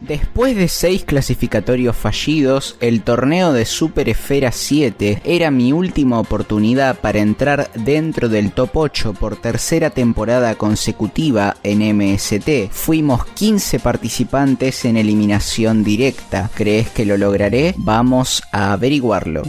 Después de 6 clasificatorios fallidos, el torneo de Super Esfera 7 era mi última oportunidad para entrar dentro del top 8 por tercera temporada consecutiva en MST. Fuimos 15 participantes en eliminación directa. ¿Crees que lo lograré? Vamos a averiguarlo.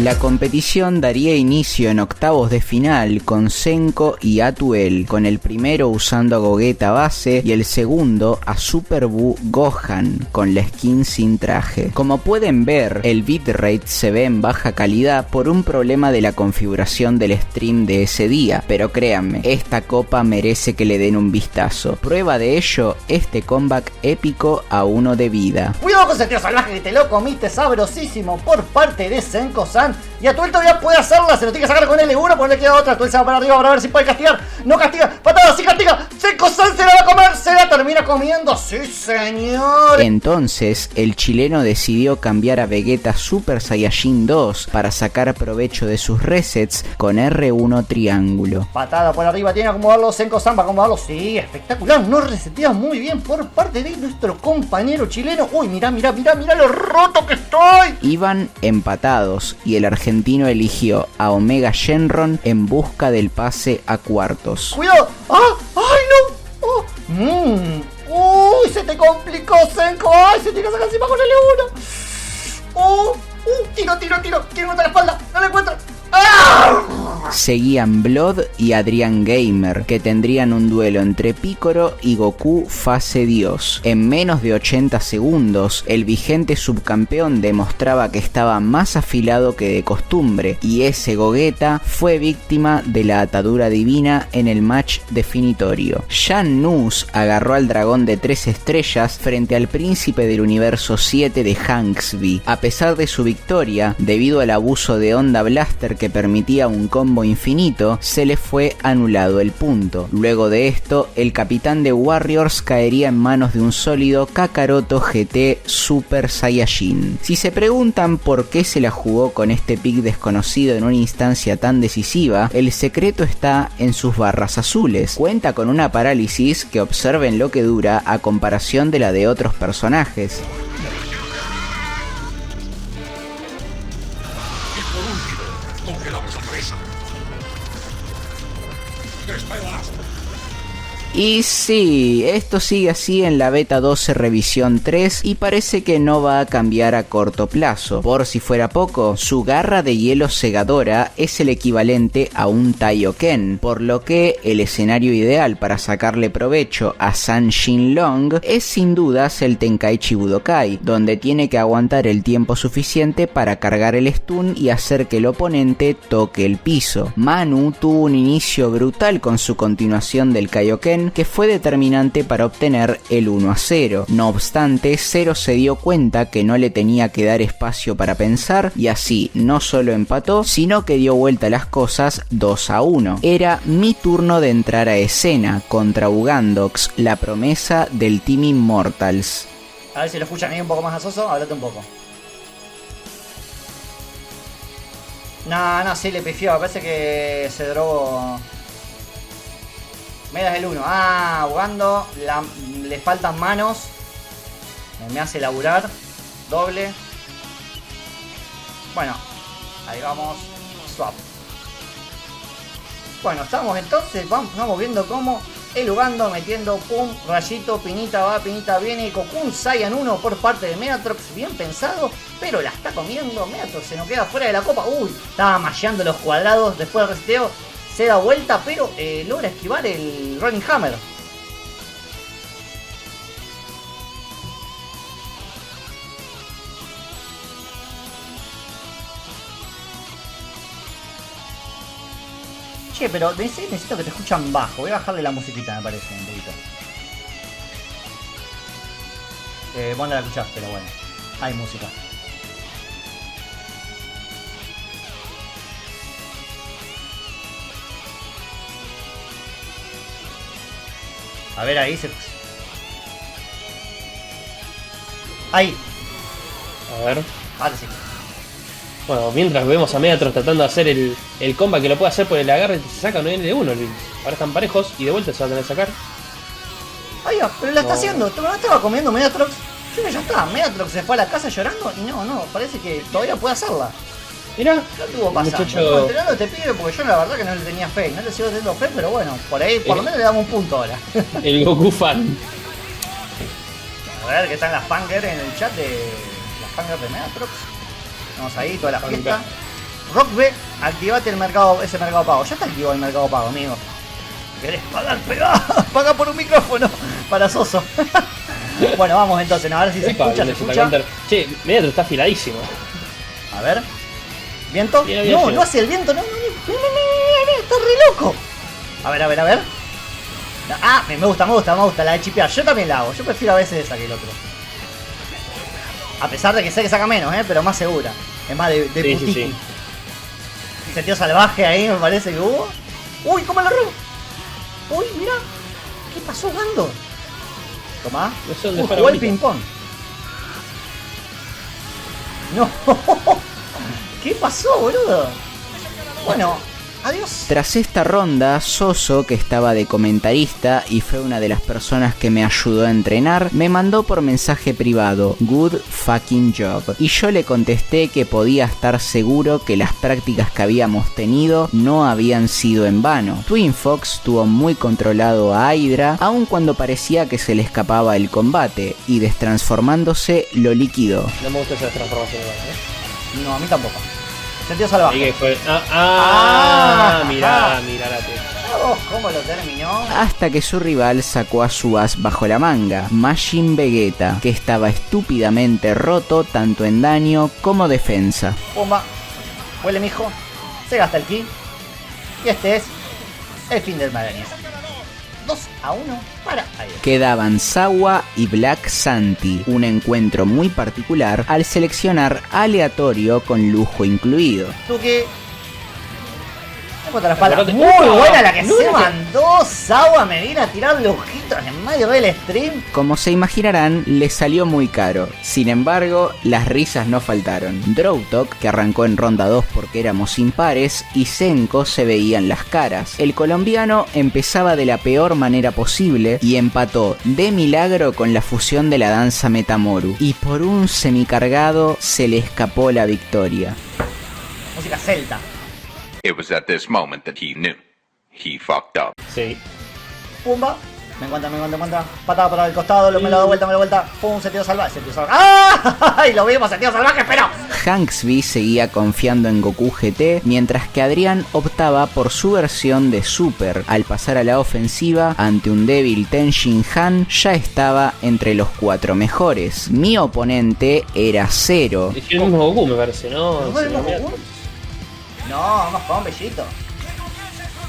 La competición daría inicio en octavos de final con Senko y Atuel, con el primero usando a Gogeta base y el segundo a Super Buu Gohan con la skin sin traje. Como pueden ver, el bitrate se ve en baja calidad por un problema de la configuración del stream de ese día, pero créanme, esta copa merece que le den un vistazo. Prueba de ello, este comeback épico a 1 de vida. Cuidado con ese tío salvaje que te lo comiste sabrosísimo por parte de Senko-san. Y Atuel todavía puede hacerla, se lo tiene que sacar con L1, porque no le queda otra. Atuel se va para arriba para ver si puede castigar. No castiga, patada, sí castiga. Senko-san se la va a comer, se la termina comiendo. Sí, señor. Entonces, el chileno decidió cambiar a Vegeta Super Saiyajin 2 para sacar provecho de sus resets con R1 triángulo. Patada por arriba, tiene que acomodarlo Senko-san, va a acomodarlo. Sí, espectacular, no resetea muy bien por parte de nuestro compañero chileno. Uy, mirá lo roto que estoy. Iban empatados y el argentino eligió a Omega Shenron en busca del pase a cuartos. ¡Cuidado! ¡Ah! ¡Ay, no! ¡Uy! Se te complicó, Senko. ¡Ay! Se tiene que sacar encima con L1. Tiro. ¿Quién encuentra la espalda? No la encuentro. ¡Ah! Seguían Blood y Adrian Gamer, que tendrían un duelo entre Piccolo y Goku fase Dios. En menos de 80 segundos, el vigente subcampeón demostraba que estaba más afilado que de costumbre, y ese Gogeta fue víctima de la atadura divina en el match definitorio. Shan Nus agarró al dragón de 3 estrellas frente al príncipe del universo 7 de Hanksby. A pesar de su victoria, debido al abuso de Onda Blaster que permitía un combo infinito, se le fue anulado el punto. Luego de esto, el capitán de Warriors caería en manos de un sólido Kakaroto GT Super Saiyajin. Si se preguntan por qué se la jugó con este pick desconocido en una instancia tan decisiva, el secreto está en sus barras azules. Cuenta con una parálisis que observen lo que dura a comparación de la de otros personajes. Y sí, esto sigue así en la beta 12 revisión 3 y parece que no va a cambiar a corto plazo. Por si fuera poco, su garra de hielo segadora es el equivalente a un Taioken, por lo que el escenario ideal para sacarle provecho a San Shinlong es sin dudas el Tenkaichi Budokai, donde tiene que aguantar el tiempo suficiente para cargar el stun y hacer que el oponente toque el piso. Manu tuvo un inicio brutal con su continuación del Kaioken, que fue determinante para obtener el 1-0. No obstante, Zero se dio cuenta que no le tenía que dar espacio para pensar y así no solo empató, sino que dio vuelta a las cosas 2-1. Era mi turno de entrar a escena contra Ugandox, la promesa del Team Immortals. A ver si lo escuchan ahí un poco más asoso, háblate un poco. No, sí le pifió, parece que se drogó. Me das el 1. Ah, jugando. Le faltan manos. Me hace laburar. Doble. Bueno. Ahí vamos. Swap. Bueno, estamos entonces. Vamos viendo cómo el Ugando metiendo pum, rayito, pinita va, pinita viene. Cocoon Saiyan 1 por parte de Megatrox. Bien pensado, pero la está comiendo. Megatrox se nos queda fuera de la copa. Uy, estaba masheando los cuadrados después del reseteo. Se da vuelta, pero logra esquivar el Rolling Hammer. Che, pero necesito que te escuchan bajo. Voy a bajarle la musiquita, me parece, un poquito. Vos no la escuchás, pero bueno. Hay música. A ver, ahí se... Ahí. A ver. Ahora sí. Bueno, mientras vemos a Megatron tratando de hacer el comba que lo puede hacer por el agarre, se saca un N de uno. Ahora están parejos y de vuelta se va a tener que sacar. Ay, pero la está haciendo. ¿No estaba comiendo Megatrox? Yo que ya está. Megatrox se fue a la casa llorando y no, parece que todavía puede hacerla. Mirá, ¿Qué estuvo pasando? muchacho... Estuvo entrenando este pibe porque yo la verdad que no le tenía fe. No le sigo teniendo fe, pero bueno, por ahí por lo menos le damos un punto ahora. El Goku fan. A ver, que están las fangers en el chat de las fangers de Megatrox. Vamos ahí, toda la fiesta. Rock B, activate ese mercado pago. Ya está activado el mercado pago, amigo. ¿Querés pagar? Paga por un micrófono para Soso. Bueno, vamos entonces, a ver si se escucha. Che, Megatron está afiladísimo. A ver. ¿Viento? No hace el viento, no, está re loco. A ver. Ah, me gusta la de chipear. Yo también la hago, yo prefiero a veces esa que el otro. A pesar de que sé que saca menos, pero más segura. Es más de putiki. Sí. Ese tío salvaje ahí me parece que hubo. Uy, ¿cómo lo robo? Uy, mira. ¿Qué pasó, Gando? Tomá. Jugó el ping pong. No. ¿Qué pasó, boludo? Bueno, adiós. Tras esta ronda, Soso, que estaba de comentarista y fue una de las personas que me ayudó a entrenar, me mandó por mensaje privado, "Good fucking job". Y yo le contesté que podía estar seguro que las prácticas que habíamos tenido no habían sido en vano. Twin Fox tuvo muy controlado a Hydra, aun cuando parecía que se le escapaba el combate, y destransformándose lo liquidó. No me gusta esa transformación, No, a mí tampoco. Sentido salvaje. Mirá la tela. ¿Cómo lo terminó? Hasta que su rival sacó a su as bajo la manga, Majin Vegeta, que estaba estúpidamente roto tanto en daño como defensa. Pumba. Huele, mijo. Se gasta el ki. Y este es el fin del marañón. 2-1 para Hydra. Quedaban Sawa y Black Santi, un encuentro muy particular al seleccionar aleatorio con lujo incluido. Tuki. La espalda. Muy buena la que se mandó Sawa. Me viene a tirar lujitos en medio del stream. Como se imaginarán, le salió muy caro. Sin embargo, las risas no faltaron. Drowtok, que arrancó en ronda 2 porque éramos impares, y Senko se veían las caras. El colombiano empezaba de la peor manera posible y empató de milagro con la fusión de la danza Metamoru. Y por un semicargado se le escapó la victoria. Música celta. It was at this moment that he knew. He fucked up. Sí. Pumba. Me encuentra. Patada por el costado, me lo da vuelta. Pum, sentido salvaje. ¡Ah! Y lo vimos, sentido salvaje, pero... Hanksby seguía confiando en Goku GT, mientras que Adrián optaba por su versión de Super. Al pasar a la ofensiva, ante un débil Ten Shin Han, ya estaba entre los 4 mejores. Mi oponente era Zero. Es el mismo Goku, me parece, ¿no? ¿No es el mismo Goku? No, vamos con Bellito.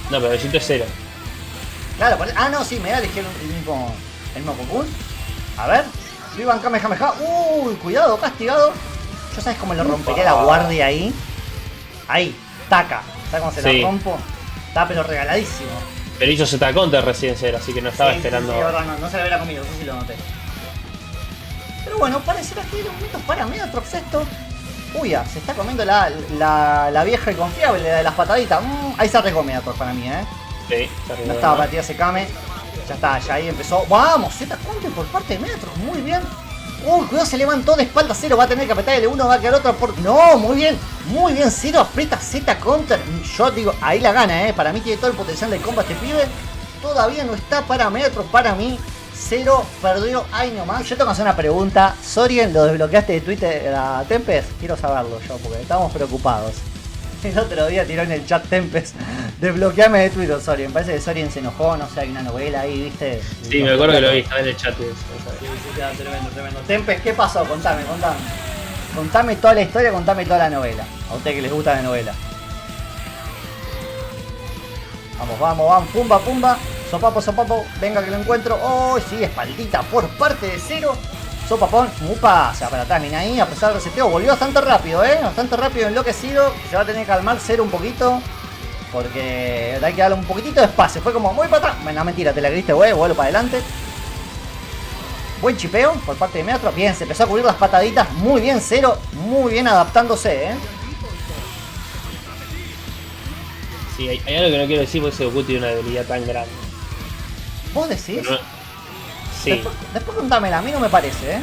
No, pero Bellito es 0. Claro, no, sí, me da elegir el mismo Goku. A ver. Vivan Kamehameha. Uy, cuidado, castigado. ¿Yo sabes cómo le rompería la guardia ahí? Ahí, taca. ¿Sabes cómo se la rompo? Está pero regaladísimo. Pero hizo Z Counter recién 0, así que no estaba esperando. Sí, no se le hubiera comido, eso sí lo noté. Pero bueno, parece que estoy los momentos para Megatrox esto. Uy, se está comiendo la vieja y confiable, la de las pataditas. Ahí se arriesgó Megatrox para mí, Sí, no estaba para tirarse Kame. Ya está, ya ahí empezó. ¡Vamos! Z Counter por parte de Megatrox, muy bien. Uy, cuidado, se levantó de espalda Zero. Va a tener que apretar L1, va a quedar otro por... No, muy bien, Zero aprieta Z Counter. Yo digo, ahí la gana, Para mí tiene todo el potencial de combo este pibe. Todavía no está para Megatrox, para mí. Zero perdió ahí nomás. Yo tengo que hacer una pregunta. Sorien, ¿lo desbloqueaste de Twitter a Tempest? Quiero saberlo yo, porque estamos preocupados. El otro día tiró en el chat Tempest: desbloqueame de Twitter, Sorien. Parece que Sorien se enojó, no sé, hay una novela ahí, ¿viste? Sí, me acuerdo que lo vi, estaba en el chat. Sí, tremendo. Tempest, ¿qué pasó? Contame. Contame toda la historia, contame toda la novela. A ustedes que les gusta la novela. Vamos, pumba. Sopapo, venga que lo encuentro. Oh, sí, espaldita por parte de Zero. Sopapón, mupa, se va para atrás, mira ahí, a pesar del reseteo, volvió bastante rápido, bastante rápido, enloquecido. Se va a tener que calmar Zero un poquito, porque hay que darle un poquitito de espacio. Fue como, muy para atrás. No, mentira, te la griste, vuelo para adelante. Buen chipeo por parte de Megatron. Bien, se empezó a cubrir las pataditas. Muy bien, Zero, muy bien adaptándose, Sí, hay algo que no quiero decir porque ese Goku tiene una debilidad tan grande. ¿Vos decís? Pero sí. Después contámela, a mí no me parece,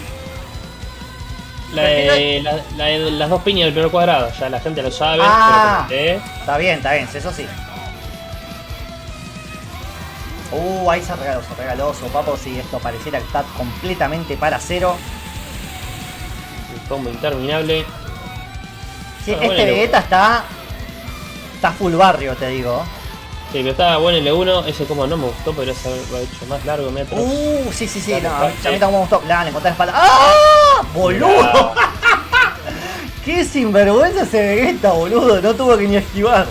La de las dos piñas del primer cuadrado, ya la gente lo sabe, Ah. pero Está bien, eso sí. Ahí se regaló Sopapo, si esto pareciera que está completamente para cero. el combo interminable. Sí, Bueno, este bueno, Vegeta está full barrio, te digo. Sí, pero estaba bueno el L1, ese como no me gustó, podría haberlo hecho más largo, metro. Sí, Dale, no, a mí sí. tampoco me gustó. Le encontré la espalda. ¡Ah! ¡Boludo! ¡Qué sinvergüenza ese Vegeta, boludo! No tuvo que ni esquivar.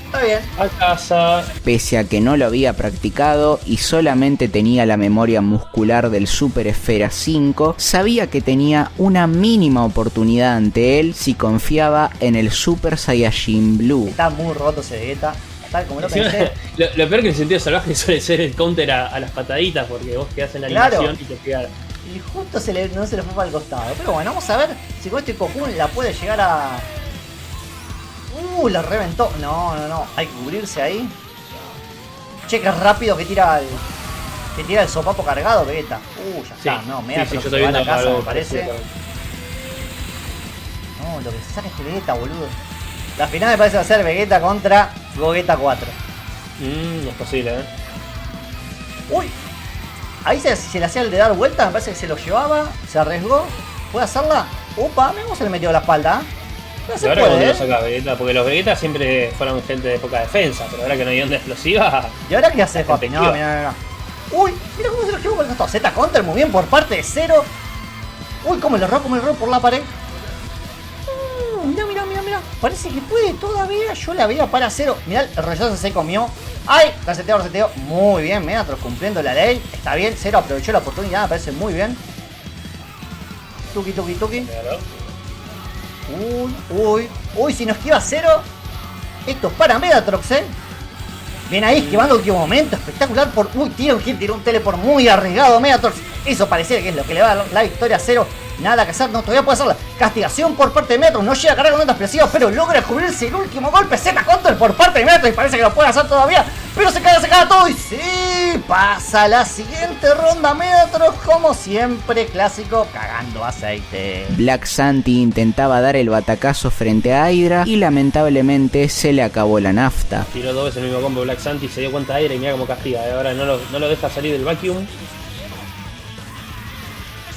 Está bien. A casa. Pese a que no lo había practicado y solamente tenía la memoria muscular del Super Esfera 5, sabía que tenía una mínima oportunidad ante él si confiaba en el Super Saiyajin Blue. Está muy roto ese Vegeta. Tal como lo Encima, pensé. lo peor que el sentido salvaje suele ser el counter a las pataditas, porque vos quedás en la Claro. animación y te pegas. Y justo no se le fue para el costado. Pero bueno, vamos a ver si con este Cocoon la puede llegar a... la reventó. No. Hay que cubrirse ahí. Che, que rápido que tira el sopapo cargado, Vegeta. Ya Sí, está. No, me sí, yo estoy viendo la casa, algo me parece. parecido. No, lo que se saca este Vegeta, boludo. La final me parece va a ser Vegeta contra Gogeta 4. Es posible, Uy. Ahí se le hacía el de dar vuelta, me parece que se lo llevaba, se arriesgó. ¿Puede hacerla? Opa, cómo se le metió la espalda. No Y se ahora cuando puede, lo saca Vegeta, porque los Vegetas siempre fueron gente de poca defensa, pero ahora que no hay onda explosiva. ¿Y ahora qué hace, papi? No, Efectiva. mira. Uy, mira cómo se lo llevó con el costado. Z counter muy bien por parte de Zero. Uy, cómo le rompo por la pared. Mira. Parece que puede todavía. Yo la veía para Zero. Mirá, el rechazo se comió. ¡Ay! Reseteo. Muy bien, Megatron cumpliendo la ley. Está bien, Zero aprovechó la oportunidad, me parece muy bien. Tuki. Claro. Uy, si no esquiva Zero. Esto es para Megatrox, Bien ahí, esquivando último momento, espectacular por... Tiró un teleport muy arriesgado Megatrox. Eso pareciera que es lo que le va a dar la victoria a Zero. Nada que hacer, no, todavía puede hacerla. Castigación por parte de Megatrox, no llega a cargar con ondas explosivas, pero logra cubrirse el último golpe. Z counter por parte de Megatrox y parece que lo puede hacer todavía. Pero se caga todo y sí, pasa la siguiente ronda Megatrox, como siempre, clásico, cagando aceite. Black Santi intentaba dar el batacazo frente a Hydra y lamentablemente se le acabó la nafta. Tiró dos veces el mismo combo Black Santi, se dio cuenta de aire y mira cómo castiga. Ahora no lo deja salir del vacuum.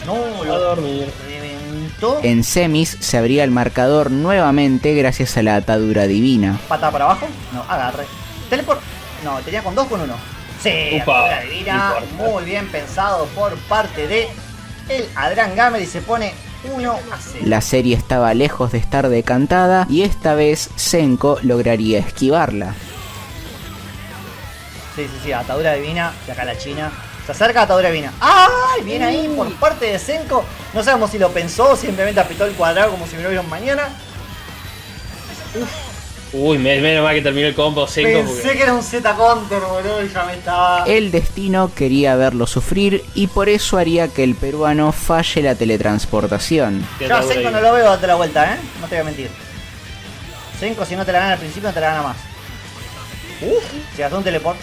No, A lo dormir. reventó. En semis se abría el marcador nuevamente gracias a la atadura divina. Pata para abajo. No, agarre. Teleport. No, tenía con 2 con 1. Sí, Upa, atadura divina. no importa. Muy bien pensado por parte de el Adrián Gamer y se pone 1-0. La serie estaba lejos de estar decantada y esta vez Senko lograría esquivarla. Sí, atadura divina. De acá la China. Se acerca a atadura divina. ¡Ay! Viene ahí por parte de Senko. No sabemos si lo pensó o simplemente apretó el cuadrado como si me lo vieron mañana. Uy, menos mal que terminó el combo 5 Pensé porque... que era un Z counter, boludo, y ya me estaba. El destino quería verlo sufrir y por eso haría que el peruano falle la teletransportación. Yo a Senko no lo veo date la vuelta, No te voy a mentir. Senko, si no te la gana al principio, no te la gana más. Se gastó un teleport.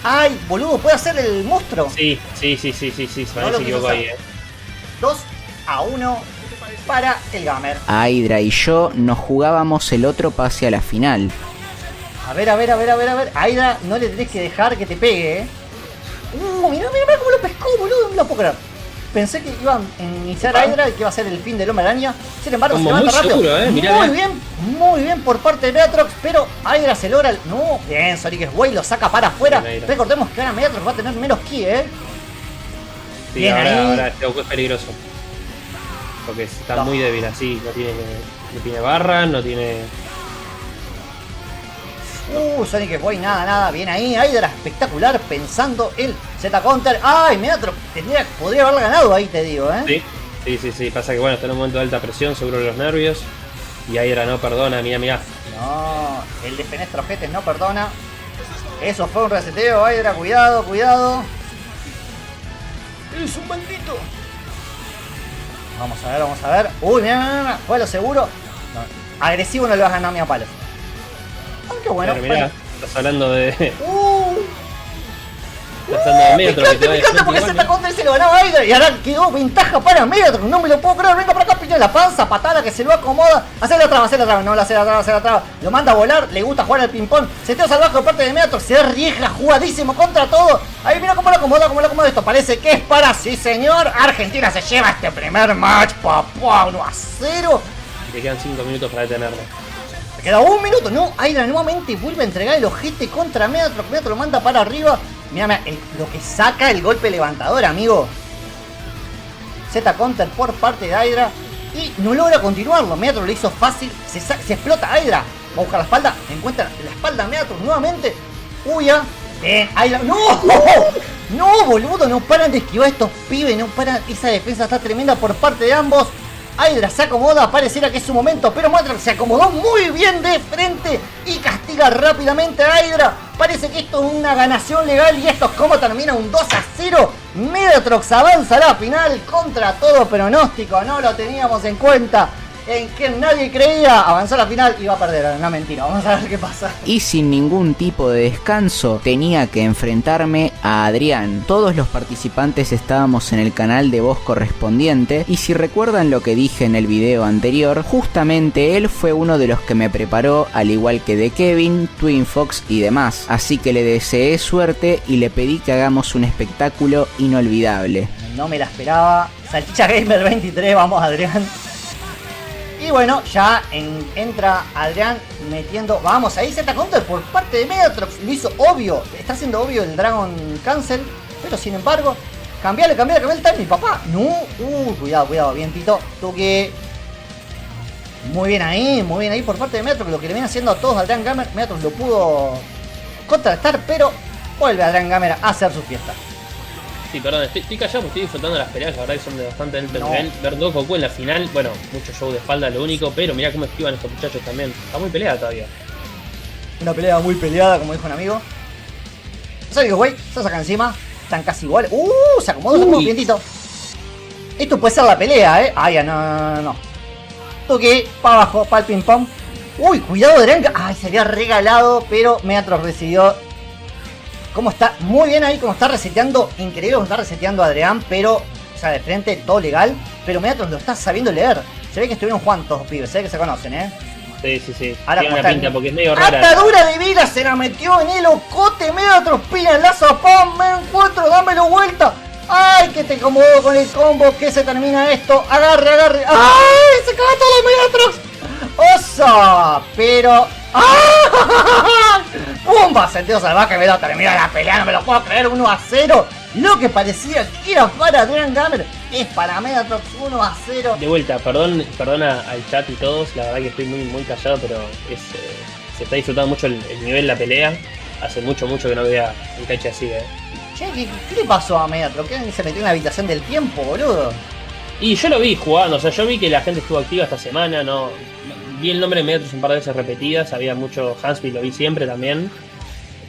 ¡Ay, boludo! ¿Puede hacer el monstruo? Sí, se No lo se equivocó quiso ahí, 2-1 para el Gamer. Hydra y yo nos jugábamos el otro pase a la final. A ver. Aida, no le tenés que dejar que te pegue, Mirá cómo lo pescó, boludo. No me lo puedo creer. Pensé que iban a iniciar a Hydra y que iba a ser el fin del Hombre Araña. Sin embargo, Como se levanta muy rápido. seguro, mirá, Muy bien por parte de Megatrox, pero Hydra se logra el... No, bien, Sonic Way lo saca para afuera. Bien, Hydra. Recordemos que ahora Megatrox va a tener menos ki, Sí, Bien ahí. ahora este Goku es peligroso. Porque está No. muy débil así, no tiene barra, no tiene... Sonic Way, nada, bien ahí, Hydra espectacular pensando el Z Counter. ¡Ay, Megatrox! Podría haberla ganado ahí, te digo, Sí, pasa que bueno, está en un momento de alta presión, seguro los nervios. Y Hydra no perdona, mirá. No, el de Fenestra Ojetes no perdona. Eso fue un reseteo, Hydra, cuidado. Es un maldito. Vamos a ver. Uy, mira, fue lo seguro. No, agresivo no le vas a ganar ni a palos. qué bueno. Pero mirá, estás hablando de. Estás Me hablando de Megatron, que te va de encanta porque frente Z igual, contra se lo ganaba a Hydra y ahora quedó ventaja para Megatron. No me lo puedo creer. Venga para acá, piña en la panza, patada que se lo acomoda. Hacer la traba. No la hace la traba. Lo manda a volar. Le gusta jugar al ping-pong. Seteo salvaje por parte de Megatron. Se arriesga jugadísimo contra todo. Ahí mira cómo lo acomoda esto. Parece que es para sí, señor. Argentina se lleva este primer match. Papá, 1-0. y te quedan 5 minutos para detenerlo. Me queda 1 minuto. No, Hydra nuevamente vuelve a entregar el ojete contra Megatron. Megatron lo manda para arriba. Mira, lo que saca el golpe levantador, amigo. Z counter por parte de Hydra. Y no logra continuarlo. Megatron lo hizo fácil. Se explota Hydra. Va a buscar la espalda. Encuentra la espalda de Megatron nuevamente. Huya. Bien, Hydra. ¡No! No, boludo. No paran de esquivar estos pibes. No paran. Esa defensa está tremenda por parte de ambos. Hydra se acomoda, pareciera que es su momento, pero Megatron se acomodó muy bien de frente y castiga rápidamente a Hydra. Parece que esto es una ganación legal y esto es como termina un 2-0. Megatrox avanza a la final contra todo pronóstico, no lo teníamos en cuenta. En que nadie creía, avanzó a la final y va a perder, no mentira, vamos a ver qué pasa. Y sin ningún tipo de descanso tenía que enfrentarme a Adrián. Todos los participantes estábamos en el canal de voz correspondiente y si recuerdan lo que dije en el video anterior, justamente él fue uno de los que me preparó, al igual que de Kevin, Twin Fox y demás. Así que le deseé suerte y le pedí que hagamos un espectáculo inolvidable. No me la esperaba. Salchicha Gamer 23, vamos Adrián. Y bueno, ya entra Adrián metiendo... Vamos, ahí Z counter por parte de Megatrox. Lo hizo obvio. Está haciendo obvio el Dragon Cancel. Pero sin embargo... Cambiale el timing, papá. No. Cuidado. Bien, Pito. Toque. Muy bien ahí por parte de Megatrox. Lo que le viene haciendo a todos a Adrián Gamer. Megatrox lo pudo contrastar, pero vuelve Adrián Gamer a hacer su fiesta. Sí, perdón, estoy callado porque estoy disfrutando las peleas, la verdad que son de bastante alto nivel. Ver dos Goku en la final, bueno, mucho show de espalda lo único, pero mirá cómo esquivan estos muchachos también. Está muy peleada todavía. Una pelea muy peleada, como dijo un amigo. Sonic güey, se saca encima. Están casi iguales. Se acomodó vientito. Esto puede ser la pelea, ya no. Toque, para abajo, para el ping pong. Uy, cuidado de Renka. Ay, se había regalado, pero Megatron decidió. Como está muy bien ahí, como está reseteando, increíble como está reseteando a Adrián, pero, o sea, de frente, todo legal, pero Megatron lo está sabiendo leer. Se ve que estuvieron jugando todos los pibes, se ve que se conocen, Sí. Ahora tiene una pinta porque es medio rara. Atadura de vida, se la metió en el ocote, Megatron, pila en la zapón, me encuentro, dámelo vuelta. Ay, que te acomodó con el combo, que se termina esto, agarre. Ay, se caga todo Megatrox. Oso, pero... ¡Ah! ¡Pumba! Sentido salvaje, me lo termina la pelea, no me lo puedo creer, 1-0. Lo que parecía que era para Adrián Gamer es para Megatrox, 1-0. De vuelta, perdona al chat y todos, la verdad que estoy muy callado, pero se está disfrutando mucho el nivel de la pelea. Hace mucho que no veía un cache así, Che, ¿qué le pasó a Megatrox? ¿Qué se metió en la habitación del tiempo, boludo? Y yo lo vi jugando, o sea, yo vi que la gente estuvo activa esta semana, no... Vi el nombre de Megatron un par de veces repetidas, había mucho Hansby, lo vi siempre también.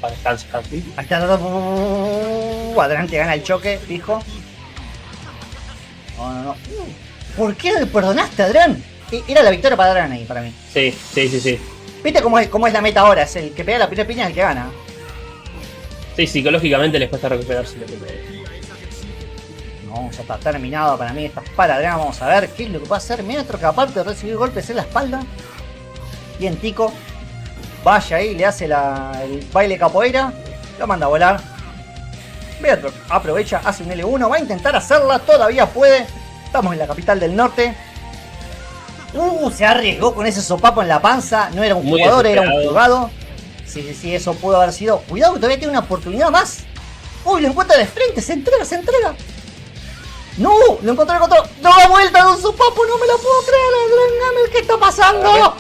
Para Hansby. Ahí está, Adrián te gana el choque, fijo. No. ¿Por qué le perdonaste, Adrián? Era la victoria para Adrián ahí, para mí. Sí. ¿Viste cómo es la meta ahora? Es el que pega la primera piña es el que gana. Sí, psicológicamente les cuesta recuperarse lo primero. No, ya está terminado para mí, esta para Adrián. Vamos a ver qué es lo que puede hacer Megatron, que aparte de recibir golpes en la espalda. Bien, Tico. Vaya ahí, le hace el baile capoeira. Lo manda a volar. Megatron aprovecha, hace un L1. Va a intentar hacerla, todavía puede. Estamos en la capital del norte. Se arriesgó con ese sopapo en la panza. No era un Muy jugador, era desesperado. un jugado. Sí, eso pudo haber sido. Cuidado que todavía tiene una oportunidad más. Lo encuentra de frente, se entrega. ¡No! Lo encontró. ¡Da vuelta de un sopapo! ¡No me lo puedo creer! Adrián Gamer, ¿qué está pasando?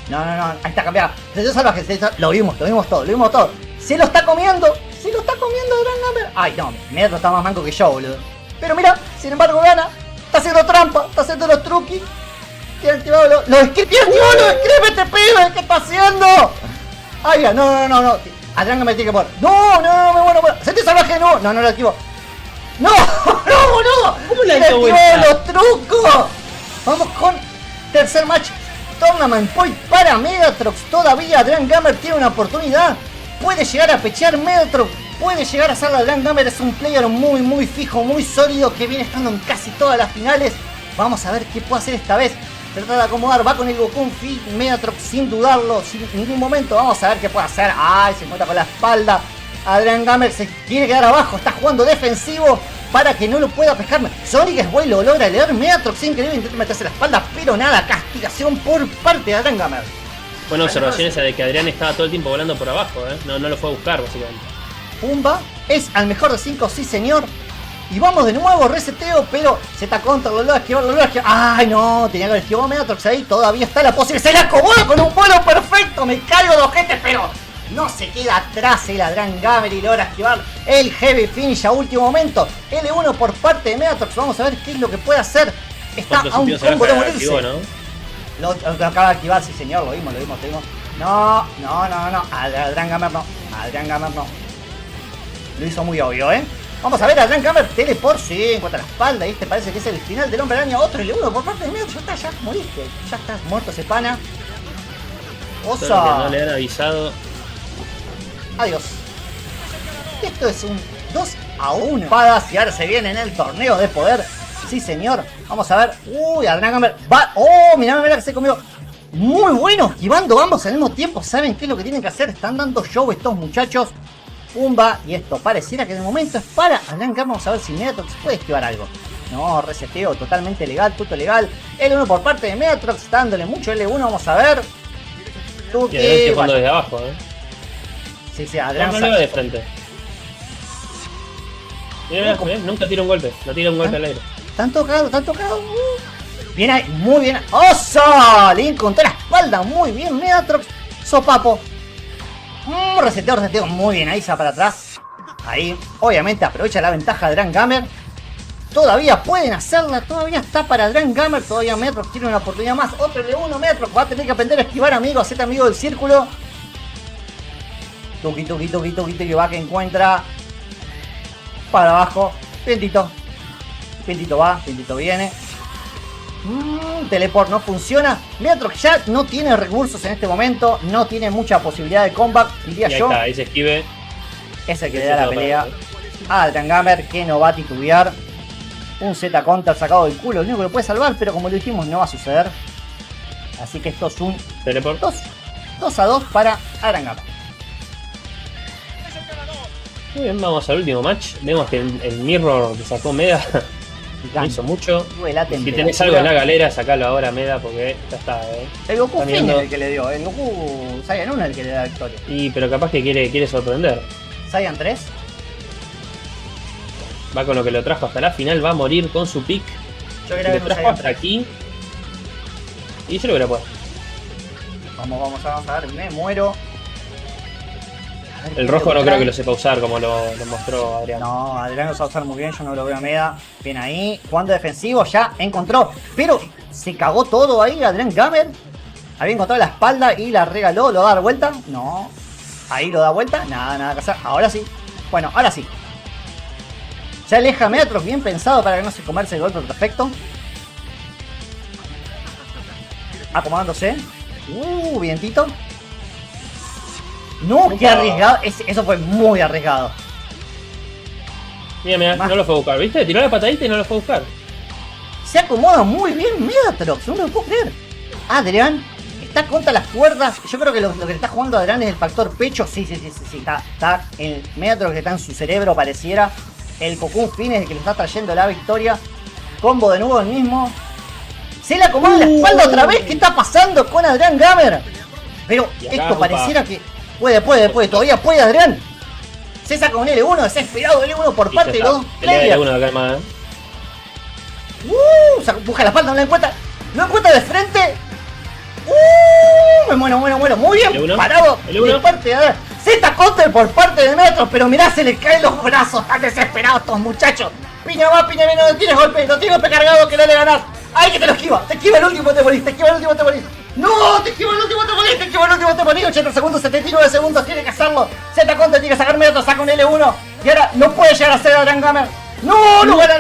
No. Ahí está cambiado. Sentido salvaje. Lo vimos todo. Se lo está comiendo Adrián Gamer. Ay, no. Megatron está más manco que yo, boludo. Pero mira, sin embargo gana. Está haciendo trampa. Está haciendo los truquis. Tiene activado los scripts. ¡Tiene activado los scripts este pibe! ¿Qué está haciendo? Ay, ya. No. Adrián Gamer tiene que poner. No, me bueno. Sentido salvaje, no lo activo. ¡No, boludo! ¿Cómo le ¡Le dio activó vuelta? los trucos! Vamos con tercer match. Tournament Point para Megatrox. Todavía Adrian Gamer tiene una oportunidad. Puede llegar a pechear Megatrox. Puede llegar a hacerla. Adrian Gamer es un player muy fijo, muy sólido, que viene estando en casi todas las finales. Vamos a ver qué puede hacer esta vez. Trata de acomodar, va con el Goku Fit Megatrox sin dudarlo, sin ningún momento. Vamos a ver qué puede hacer. Ay, se encuentra con la espalda. Adrian Gamer se quiere quedar abajo, está jugando defensivo para que no lo pueda pescar. Sonic Sway lo logra leer. Megatrox increíble, intenta meterse la espalda, pero nada, castigación por parte de Adrian Gamer. Buena observación esa de que Adrián estaba todo el tiempo volando por abajo, no lo fue a buscar básicamente. Pumba es al mejor de 5, sí señor. Y vamos de nuevo, reseteo, pero Z contra, lo logra esquivar. ¡Ay no! Tenía que haber esquivado Megatrox ahí, todavía está la posibilidad. ¡Se la acomoda con un vuelo perfecto! Me caigo de ojete, pero no se queda atrás el Adrian Gamer y logra esquivar el Heavy Finish a último momento. L1 por parte de Megatrox, vamos a ver qué es lo que puede hacer. Está a un combo de morirse. Activó, ¿no? Lo acaba de activar, sí señor, lo vimos. No. Adrian Gamer no. Lo hizo muy obvio, Vamos a ver a Adrian Gamer, teleport, sí, encuentra la espalda, y este parece que es el final del Hombre Araña. Otro L1 por parte de Megatrox, ya moriste, ya estás muerto ese pana. Solo que no le han avisado. Adiós. Esto es un 2-1. Espadas y ahora se viene en el torneo de poder. Sí, señor. Vamos a ver. Uy, Adrian Gamer va. Oh, mirá que se comió. Muy bueno, esquivando ambos al mismo tiempo. ¿Saben qué es lo que tienen que hacer? Están dando show estos muchachos. Pumba. Y esto pareciera que de momento es para Adrian Gamer. Vamos a ver si Megatrox puede esquivar algo. No, reseteo totalmente legal, tuto legal. L1 por parte de Megatrox. Está dándole mucho L1. Vamos a ver. Y Adrián jugando desde abajo, Sí, Adrián no le va de frente. Mira, nunca tira un golpe, no tira un golpe al aire. Están tocados. Bien ahí, muy bien. ¡Oso! Le encontró la espalda, muy bien, Megatrox. Sopapo. Reseteo, muy bien, ahí se va para atrás. Ahí, obviamente aprovecha la ventaja de Adrian Gamer. Todavía pueden hacerla, todavía está para Adrian Gamer. Todavía Megatrox tiene una oportunidad más. Otro L1, Megatrox va a tener que aprender a esquivar, amigo. Hacete amigo del círculo. Tuki, que va, que encuentra. Para abajo. Vientito va, vientito viene. Teleport no funciona. Megatrox ya no tiene recursos en este momento. No tiene mucha posibilidad de comeback, diría yo. Está, ahí se esquive. Es el que le da la pelea a Adrian Gamer, que no va a titubear. Un Z contra sacado del culo. Lo único que lo puede salvar, pero como lo dijimos, no va a suceder. Así que esto es un teleport 2-2 para Adrian Gamer. Muy bien, vamos al último match. Vemos que el Mirror que sacó Meda no hizo mucho. Si tenés algo en la galera, sacalo ahora, Meda, porque ya está, El Goku Fin es el que le dio, el Goku Saiyan 1 es el que le da la victoria. Pero capaz que quiere sorprender. Saiyan 3. Va con lo que lo trajo hasta la final, va a morir con su pick. Yo creo que lo trajo hasta aquí. Y yo lo hubiera puesto. Vamos a ver, me muero. El rojo no creo que lo sepa usar como lo mostró Adrián. No, Adrián lo sabe usar muy bien, yo no lo veo a Meda. Bien ahí, jugando defensivo, ya encontró. Pero se cagó todo ahí Adrian Gamer. Había encontrado la espalda y la regaló. ¿Lo va a dar vuelta? No. Ahí lo da vuelta, nada que hacer. Ahora sí. Bueno, ahora sí. Se aleja Megatrox, bien pensado para que no se comerse el golpe perfecto. Acomodándose. Vientito. No, qué arriesgado. Eso fue muy arriesgado. Mira, no lo fue a buscar, ¿viste? Tiró la patadita y no lo fue a buscar. Se acomoda muy bien Megatrox, no me lo puedo creer. Adrián está contra las cuerdas. Yo creo que lo que está jugando Adrián es el factor pecho. Sí. Está el Megatrox que está en su cerebro, pareciera. El Cocoon Fin es el que le está trayendo la victoria. Combo de nuevo el mismo. Se le acomoda la espalda otra vez. ¿Qué está pasando con Adrian Gamer? Pero esto pareciera que puede. Todavía puede Adrián. Se saca un L1, desesperado L1 por parte de los dos players. Busca la espalda, no la encuentra. No encuentra de frente. Me muero. Muy bien parado de parte de Adrián. Z counter por parte de Megatrox, pero mirá, se le caen los brazos. Están desesperados estos muchachos. Piña va, piña viene, no tienes golpe cargado que no le ganás. ¡Ay, que te lo esquiva! Te esquiva el último, te morís. ¡No! Te esquiva el último, te morís. 80 segundos, 79 segundos, tiene que hacerlo. Z counter tiene que sacar Megatrox, saca un L1. Y ahora no puede llegar a ser Adrian Gamer. ¡No! Lo gana.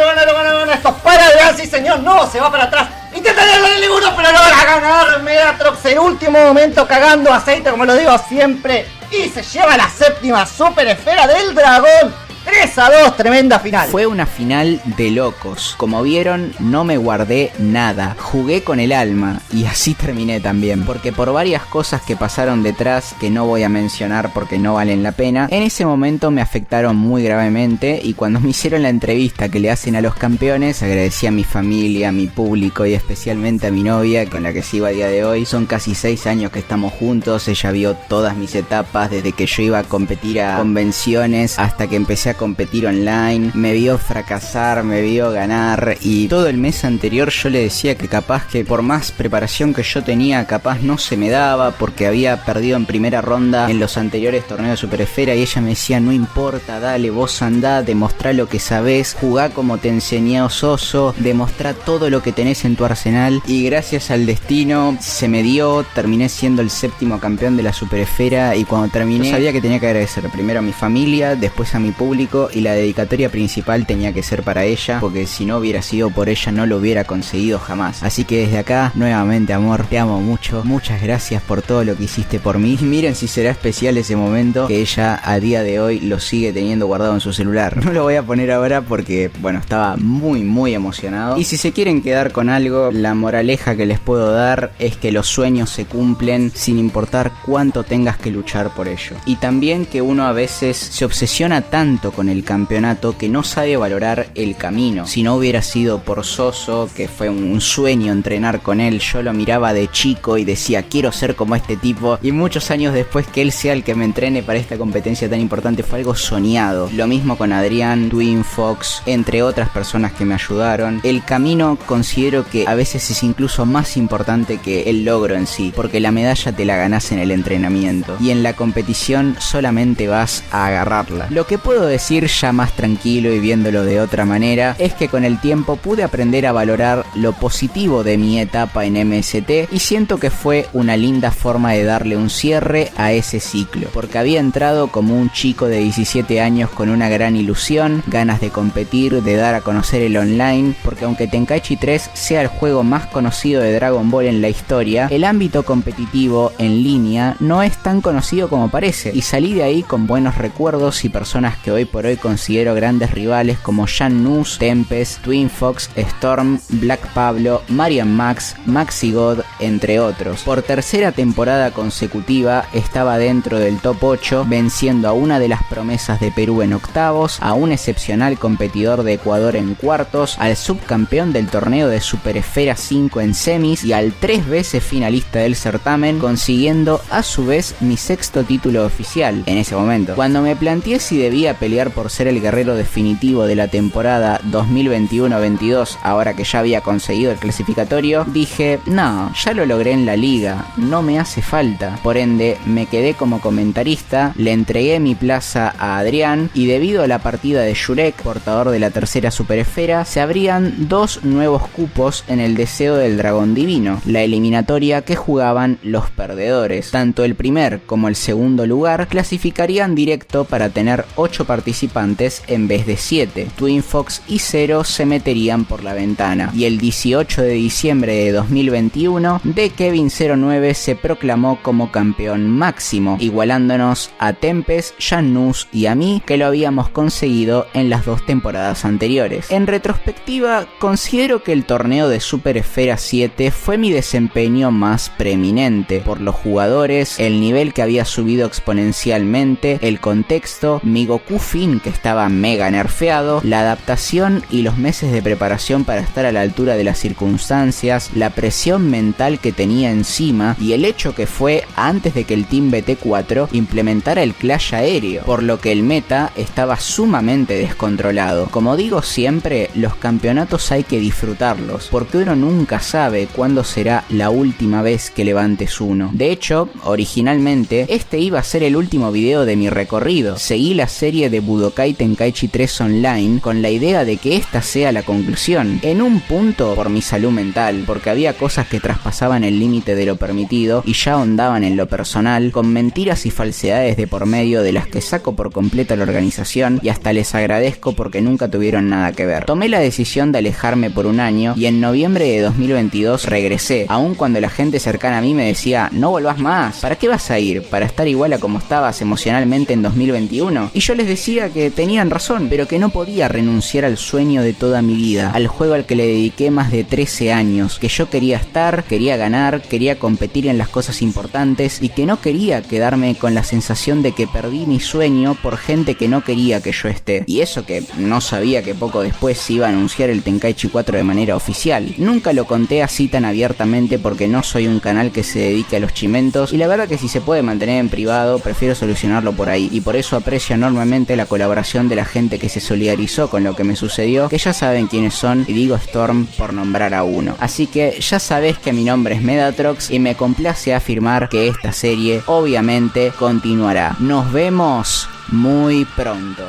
Esto para Adrián, sí señor. No, se va para atrás. intenta darle el uno, pero logra ganar Megatrox el último momento cagando aceite, como lo digo siempre. Y se lleva la séptima super esfera del dragón. 3-2, tremenda final. Fue una final de locos. Como vieron, no me guardé nada. Jugué con el alma y así terminé también. Porque por varias cosas que pasaron detrás que no voy a mencionar porque no valen la pena, en ese momento me afectaron muy gravemente y cuando me hicieron la entrevista que le hacen a los campeones, agradecí a mi familia, a mi público y especialmente a mi novia con la que sigo a día de hoy. Son casi 6 años que estamos juntos. Ella vio todas mis etapas desde que yo iba a competir a convenciones hasta que empecé a competir online, me vio fracasar, me vio ganar y todo el mes anterior yo le decía que capaz que por más preparación que yo tenía capaz no se me daba porque había perdido en primera ronda en los anteriores torneos de Super Esfera y ella me decía no importa, dale, vos andá, demostrá lo que sabés, jugá como te enseñó Soso, demostrá todo lo que tenés en tu arsenal y gracias al destino se me dio, terminé siendo el 7º campeón de la Super Esfera y cuando terminé yo sabía que tenía que agradecer primero a mi familia, después a mi público y la dedicatoria principal tenía que ser para ella porque si no hubiera sido por ella no lo hubiera conseguido jamás. Así que desde acá, nuevamente amor, te amo mucho, muchas gracias por todo lo que hiciste por mí. Miren si será especial ese momento que ella a día de hoy lo sigue teniendo guardado en su celular. No lo voy a poner ahora porque, bueno, estaba muy emocionado. Y si se quieren quedar con algo, la moraleja que les puedo dar es que los sueños se cumplen sin importar cuánto tengas que luchar por ello. Y también que uno a veces se obsesiona tanto con el campeonato que no sabe valorar el camino. Si no hubiera sido por Soso, que fue un sueño entrenar con él, yo lo miraba de chico y decía quiero ser como este tipo y muchos años después que él sea el que me entrene para esta competencia tan importante fue algo soñado. Lo mismo con Adrián, Twin Fox, entre otras personas que me ayudaron. El camino considero que a veces es incluso más importante que el logro en sí, porque la medalla te la ganás en el entrenamiento y en la competición solamente vas a agarrarla. Lo que puedo decir ya más tranquilo y viéndolo de otra manera es que con el tiempo pude aprender a valorar lo positivo de mi etapa en MST y siento que fue una linda forma de darle un cierre a ese ciclo, porque había entrado como un chico de 17 años con una gran ilusión, ganas de competir, de dar a conocer el online, porque aunque Tenkaichi 3 sea el juego más conocido de Dragon Ball en la historia, el ámbito competitivo en línea no es tan conocido como parece y salí de ahí con buenos recuerdos y personas que hoy por hoy considero grandes rivales como Jan Nus, Tempest, Twin Fox, Storm, Black Pablo, Marian Max, Maxi God, entre otros. Por tercera temporada consecutiva estaba dentro del top 8, venciendo a una de las promesas de Perú en octavos, a un excepcional competidor de Ecuador en cuartos, al subcampeón del torneo de Super Esfera 5 en semis y al 3 veces finalista del certamen, consiguiendo a su vez mi 6º título oficial en ese momento. Cuando me planteé si debía pelear por ser el guerrero definitivo de la temporada 2021-22, ahora que ya había conseguido el clasificatorio, dije, no, ya lo logré en la liga, no me hace falta. Por ende, me quedé como comentarista, le entregué mi plaza a Adrián y debido a la partida de Shurek, portador de la tercera Super Esfera, se abrían 2 nuevos cupos en el deseo del dragón divino, la eliminatoria que jugaban los perdedores. Tanto el primer como el segundo lugar clasificarían directo para tener 8 participantes en vez de 7. Twin Fox y Zero se meterían por la ventana y el 18 de diciembre de 2021 The Kevin 09 se proclamó como campeón máximo, igualándonos a Tempest, Jan Nus y a mí, que lo habíamos conseguido en las 2 temporadas anteriores. En retrospectiva, considero que el torneo de Super Esfera 7 fue mi desempeño más preeminente por los jugadores, el nivel que había subido exponencialmente, el contexto, mi Goku Fin que estaba mega nerfeado, la adaptación y los meses de preparación para estar a la altura de las circunstancias, la presión mental que tenía encima y el hecho que fue antes de que el Team BT4 implementara el clash aéreo, por lo que el meta estaba sumamente descontrolado. Como digo siempre, los campeonatos hay que disfrutarlos, porque uno nunca sabe cuándo será la última vez que levantes uno. De hecho, originalmente, este iba a ser el último video de mi recorrido. Seguí la serie de Budokai Tenkaichi 3 Online con la idea de que esta sea la conclusión. En un punto por mi salud mental, porque había cosas que traspasaban el límite de lo permitido y ya ahondaban en lo personal, con mentiras y falsedades de por medio de las que saco por completo a la organización y hasta les agradezco porque nunca tuvieron nada que ver. Tomé la decisión de alejarme por un año y en noviembre de 2022 regresé, aun cuando la gente cercana a mí me decía: no volvás más, ¿para qué vas a ir? ¿Para estar igual a como estabas emocionalmente en 2021? Y yo les decía que tenían razón, pero que no podía renunciar al sueño de toda mi vida, al juego al que le dediqué más de 13 años, que yo quería estar, quería ganar, quería competir en las cosas importantes y que no quería quedarme con la sensación de que perdí mi sueño por gente que no quería que yo esté. Y eso que no sabía que poco después se iba a anunciar el Tenkaichi 4 de manera oficial. Nunca lo conté así tan abiertamente porque no soy un canal que se dedique a los chimentos y la verdad que si se puede mantener en privado prefiero solucionarlo por ahí, y por eso aprecio enormemente la colaboración de la gente que se solidarizó con lo que me sucedió, que ya saben quiénes son, y digo Storm por nombrar a uno. Así que ya sabés que mi nombre es Medatrox y me complace afirmar que esta serie obviamente continuará. Nos vemos muy pronto.